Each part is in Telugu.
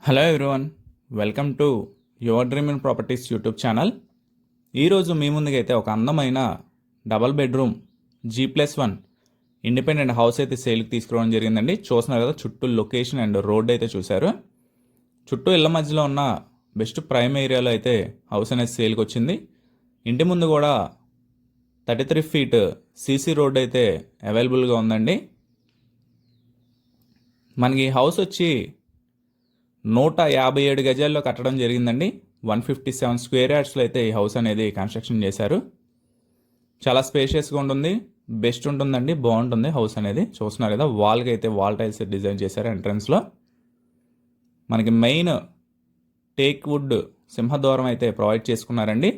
Hello everyone, welcome to your dream in properties YouTube channel. ఈరోజు మీ ముందుకైతే ఒక అందమైన double bedroom G+1 independent house అయితే సేల్కి తీసుకురావడం జరిగిందండి. చూస్తున్నారు కదా, చుట్టూ లొకేషన్ అండ్ రోడ్ అయితే చూశారు. చుట్టూ ఇళ్ల మధ్యలో ఉన్న బెస్ట్ ప్రైమ్ ఏరియాలో అయితే హౌస్ అనేది సేల్కి వచ్చింది. ఇంటి ముందు కూడా 33 ఫీట్ సీసీ రోడ్ అయితే అవైలబుల్గా ఉందండి. మనకి హౌస్ వచ్చి 157 గజాల్లో కట్టడం జరిగిందండి. 157 స్క్వేర్ యార్డ్స్లో అయితే ఈ హౌస్ అనేది కన్స్ట్రక్షన్ చేశారు. చాలా స్పేషియస్గా ఉంటుంది, బెస్ట్ ఉంటుందండి, బాగుంటుంది హౌస్ అనేది. చూస్తున్నారు కదా, వాల్కి అయితే వాల్ టైల్స్ డిజైన్ చేశారు. ఎంట్రన్స్లో మనకి మెయిన్ టేక్ వుడ్ సింహద్వారం అయితే ప్రొవైడ్ చేసుకున్నారండి.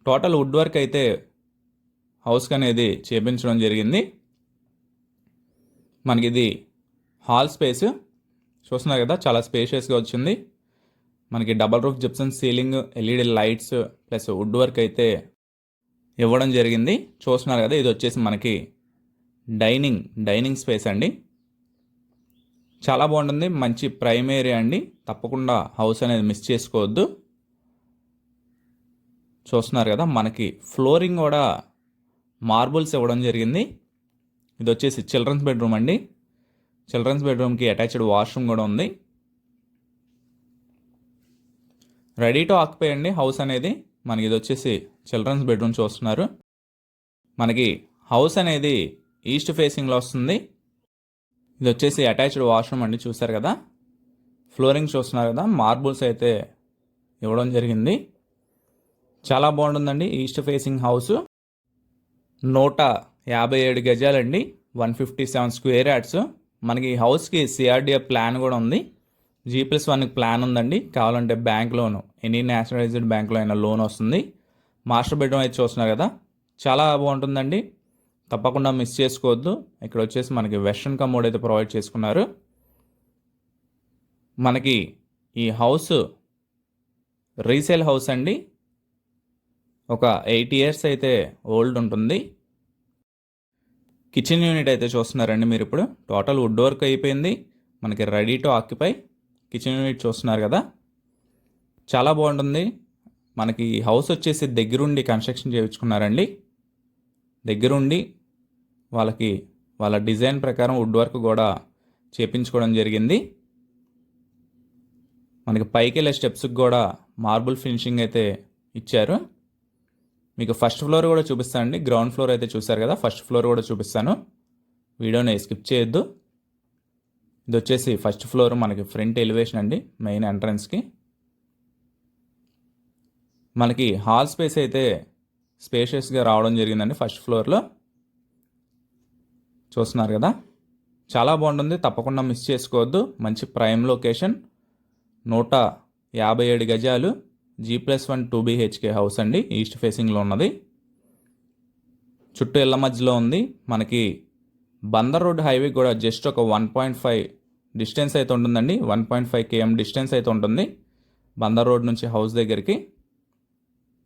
టోటల్ వుడ్ వర్క్ అయితే హౌస్కి అనేది చేపించడం జరిగింది. మనకి ఇది హాల్ స్పేస్ చూస్తున్నారు కదా, చాలా స్పేషియస్గా వచ్చింది. మనకి double roof Gibson ceiling, LED lights plus wood work అయితే ఇవ్వడం జరిగింది. చూస్తున్నారు కదా, ఇది వచ్చేసి మనకి డైనింగ్ స్పేస్ అండి. చాలా బాగుంటుంది, మంచి ప్రైమ్ ఏరియా అండి. తప్పకుండా హౌస్ అనేది మిస్ చేసుకోవద్దు. చూస్తున్నారు కదా, మనకి ఫ్లోరింగ్ కూడా మార్బుల్స్ ఇవ్వడం జరిగింది. ఇది వచ్చేసి చిల్డ్రన్స్ బెడ్రూమ్ అండి. చిల్డ్రన్స్ బెడ్రూమ్కి అటాచ్డ్ వాష్రూమ్ కూడా ఉంది. రెడీ టు ఆక్యుపై అండి హౌస్ అనేది. మనకి ఇది వచ్చేసి చిల్డ్రన్స్ బెడ్రూమ్ చూస్తున్నారు. మనకి హౌస్ అనేది ఈస్ట్ ఫేసింగ్లో వస్తుంది. ఇది వచ్చేసి అటాచ్డ్ వాష్రూమ్ అండి. చూసారు కదా, ఫ్లోరింగ్ చూస్తున్నారు కదా, మార్బుల్స్ అయితే ఇవ్వడం జరిగింది. చాలా బాగుంటుందండి east facing house. 157 గజాలండి, 157 square yards. మనకి హౌస్కి సిఆర్డిఏ ప్లాన్ కూడా ఉంది. G+1 ప్లాన్ ఉందండి. కావాలంటే బ్యాంక్ లోన్, ఎనీ నేషనలైజ్డ్ బ్యాంక్లో అయినా లోన్ వస్తుంది. మాస్టర్ బెడ్రూమ్ అయితే చూస్తున్నారు కదా, చాలా బాగుంటుందండి. తప్పకుండా మిస్ చేసుకోవద్దు. ఇక్కడ వచ్చేసి మనకి వెస్ట్రన్ కమోడ్ అయితే ప్రొవైడ్ చేసుకున్నారు. మనకి ఈ హౌస్ రీసేల్ హౌస్ అండి. ఒక 8 ఇయర్స్ అయితే ఓల్డ్ ఉంటుంది. కిచెన్ యూనిట్ అయితే చూస్తున్నారండి మీరు. ఇప్పుడు టోటల్ వుడ్ వర్క్ అయిపోయింది. మనకి ready to occupy kitchen unit చూస్తున్నారు కదా, చాలా బాగుంటుంది. మనకి హౌస్ వచ్చేసి దగ్గరుండి కన్స్ట్రక్షన్ చేయించుకున్నారండి. దగ్గరుండి వాళ్ళ డిజైన్ ప్రకారం వుడ్ వర్క్ కూడా చేయించుకోవడం జరిగింది. మనకి పైకి వెళ్ళే స్టెప్స్కి కూడా మార్బుల్ ఫినిషింగ్ అయితే ఇచ్చారు. మీకు ఫస్ట్ ఫ్లోర్ కూడా చూపిస్తాను అండి. గ్రౌండ్ ఫ్లోర్ అయితే చూసారు కదా, ఫస్ట్ ఫ్లోర్ కూడా చూపిస్తాను. వీడియోని స్కిప్ చేయొద్దు. ఇది వచ్చేసి ఫస్ట్ ఫ్లోర్, మనకి ఫ్రంట్ ఎలివేషన్ అండి, మెయిన్ ఎంట్రన్స్కి. మనకి హాల్ స్పేస్ అయితే స్పేషియస్గా రావడం జరిగిందండి ఫస్ట్ ఫ్లోర్లో. చూస్తున్నారు కదా, చాలా బాగుంటుంది. తప్పకుండా మిస్ చేసుకోవద్దు. మంచి ప్రైమ్ లొకేషన్, 157 గజాలు, G+1 2 BHK హౌస్ అండి. ఈస్ట్ ఫేసింగ్లో ఉన్నది, చుట్టూ ఇళ్ల మధ్యలో ఉంది. మనకి బందర్ రోడ్ హైవే కూడా జస్ట్ ఒక 1.5 డిస్టెన్స్ అయితే ఉంటుందండి. 1.5 km డిస్టెన్స్ అయితే ఉంటుంది బందర్ రోడ్ నుంచి హౌస్ దగ్గరికి.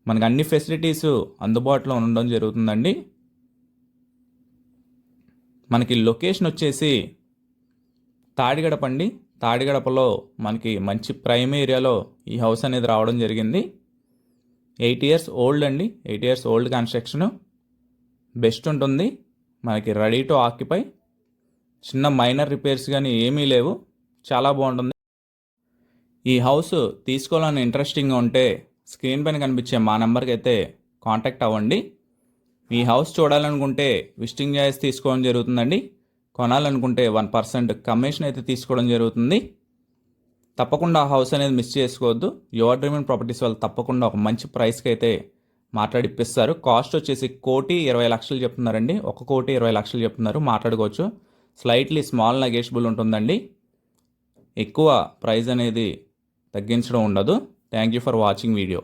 మనకి అన్ని ఫెసిలిటీస్ అందుబాటులో ఉండడం జరుగుతుందండి. మనకి లొకేషన్ వచ్చేసి తాడిగడప అండి. తాడిగడపలో మనకి మంచి ప్రైమ్ ఏరియాలో ఈ హౌస్ అనేది రావడం జరిగింది. 8 ఇయర్స్ ఓల్డ్ అండి, 8 ఇయర్స్ ఓల్డ్ కన్స్ట్రక్షన్, బెస్ట్ ఉంటుంది. మనకి రెడీ టు ఆక్యుపై, చిన్న మైనర్ రిపేర్స్ కానీ ఏమీ లేవు. చాలా బాగుంటుంది. ఈ హౌస్ తీసుకోవాలని ఇంట్రెస్టింగ్గా ఉంటే స్క్రీన్ పైన కనిపించే మా నెంబర్కి అయితే కాంటాక్ట్ అవ్వండి. ఈ హౌస్ చూడాలనుకుంటే విజిటింగ్ చార్జెస్ తీసుకోవడం జరుగుతుందండి. కొనాలనుకుంటే 1% కమిషన్ అయితే తీసుకోవడం జరుగుతుంది. తప్పకుండా హౌస్ అనేది మిస్ చేసుకోవద్దు. యువర్ డ్రీమ్ ఇన్ ప్రాపర్టీస్ వాళ్ళు తప్పకుండా ఒక మంచి ప్రైస్కి అయితే మాట్లాడిప్పిస్తారు. కాస్ట్ వచ్చేసి 1,20,00,000 చెప్తున్నారండి. 1,20,00,000 చెప్తున్నారు. మాట్లాడుకోవచ్చు. స్లైట్లీ స్మాల్ నెగోషియబుల్ ఉంటుందండి. ఎక్కువ ప్రైస్ అనేది తగ్గించడం ఉండదు. Thank you for watching video.